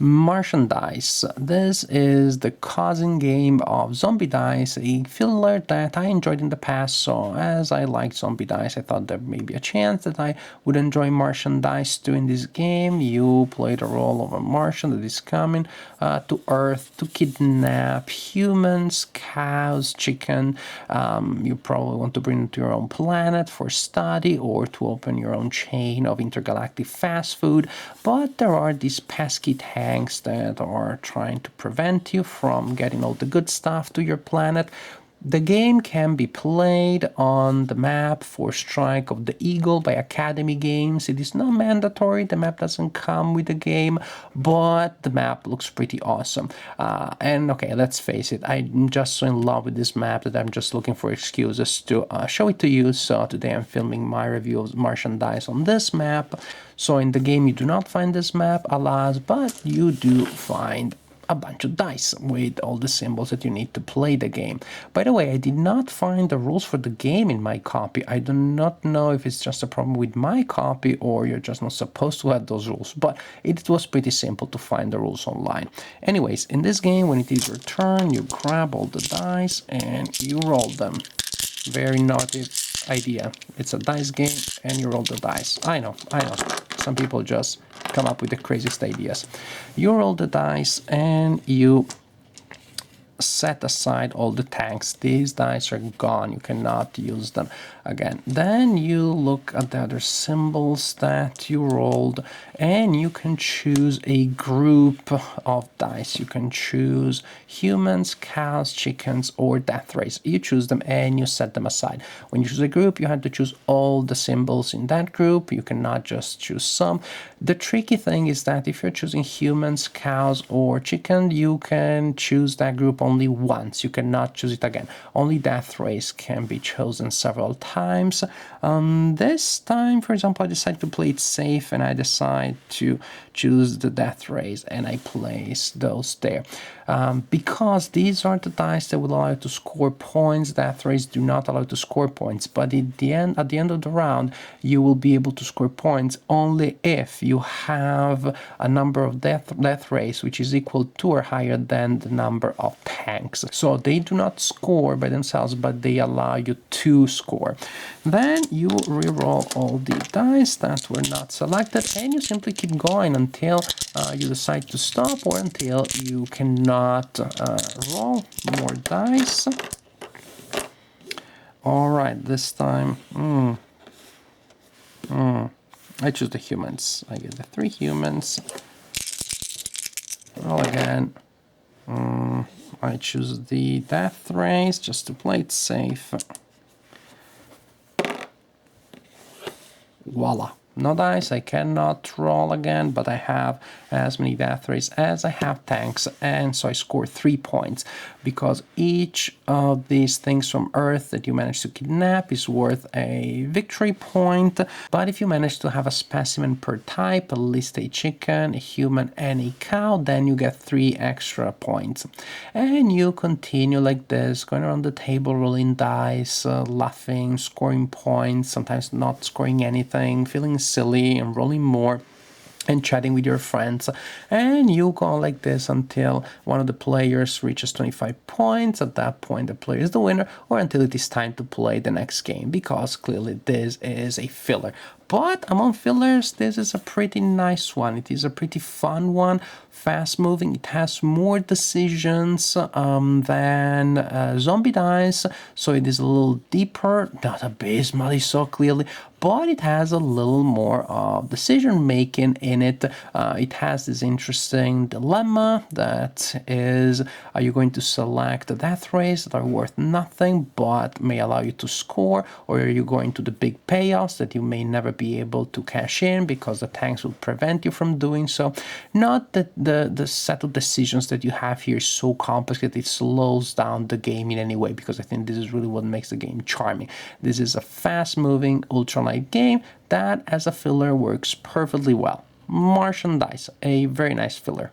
Martian Dice. This is the cousin game of Zombie Dice, a filler that I enjoyed in the past, so as I like Zombie Dice, I thought there may be a chance that I would enjoy Martian Dice too in this game. You play the role of a Martian that is coming to Earth to kidnap humans, cows, chicken. You probably want to bring them to your own planet for study or to open your own chain of intergalactic fast food, but there are these pesky tanks that are trying to prevent you from getting all the good stuff to your planet. The game can be played on the map for Strike of the Eagle by Academy Games. It is not mandatory, the map doesn't come with the game, but the map looks pretty awesome. And okay, let's face it, I'm just so in love with this map that I'm just looking for excuses to show it to you. So today I'm filming my review of Martian Dice on this map. So in the game you do not find this map, alas, but you do find a bunch of dice with all the symbols that you need to play the game. By the way, I did not find the rules for the game in my copy. I do not know if it's just a problem with my copy or you're just not supposed to have those rules, but it was pretty simple to find the rules online. Anyways, in this game, when it is your turn, you grab all the dice and you roll them. Very naughty idea. It's a dice game and you roll the dice. I know. Some people just come up with the craziest ideas. You roll the dice and you set aside all the tanks. These dice are gone. You cannot use them again. Then you look at the other symbols that you rolled and you can choose a group of dice. You can choose humans, cows, chickens, or death race. You choose them and you set them aside. When you choose a group, you have to choose all the symbols in that group. You cannot just choose some. The tricky thing is that if you're choosing humans, cows, or chicken, you can choose that group only once. You cannot choose it again. Only death race can be chosen several times. This time, for example, I decided to play it safe and I decide to choose the death race and I place those there. Because these are the dice that will allow you to score points. Death race do not allow you to score points, but at the end of the round, you will be able to score points only if you have a number of death race which is equal to or higher than the number of tanks. So they do not score by themselves, but they allow you to score. Then you re-roll all the dice that were not selected and you simply keep going until you decide to stop or until you cannot roll more dice. Alright, this time I choose the humans. I get the 3 humans. Roll again. I choose the death race just to play it safe. Voila. No dice, I cannot roll again, but I have as many death rays as I have tanks, and so I score 3 points, because each of these things from Earth that you manage to kidnap is worth a victory point. But if you manage to have a specimen per type, at least a chicken, a human, and a cow, then you get 3 extra points. And you continue like this, going around the table, rolling dice, laughing, scoring points, sometimes not scoring anything, feeling silly and rolling more and chatting with your friends, and you go like this until one of the players reaches 25 points. At that point the player is the winner, or until it is time to play the next game, because clearly this is a filler. But among fillers, this is a pretty nice one. It is a pretty fun one, fast moving. It has more decisions than Zombie Dice, so it is a little deeper, not abysmally so clearly, but it has a little more of decision making in it. It has this interesting dilemma that is, are you going to select the death rays that are worth nothing but may allow you to score, or are you going to the big payoffs that you may never be able to cash in because the tanks will prevent you from doing so? Not that the set of decisions that you have here is so complex that it slows down the game in any way, because I think this is really what makes the game charming. This is a fast-moving, ultralight game that, as a filler, works perfectly well. Martian Dice, a very nice filler.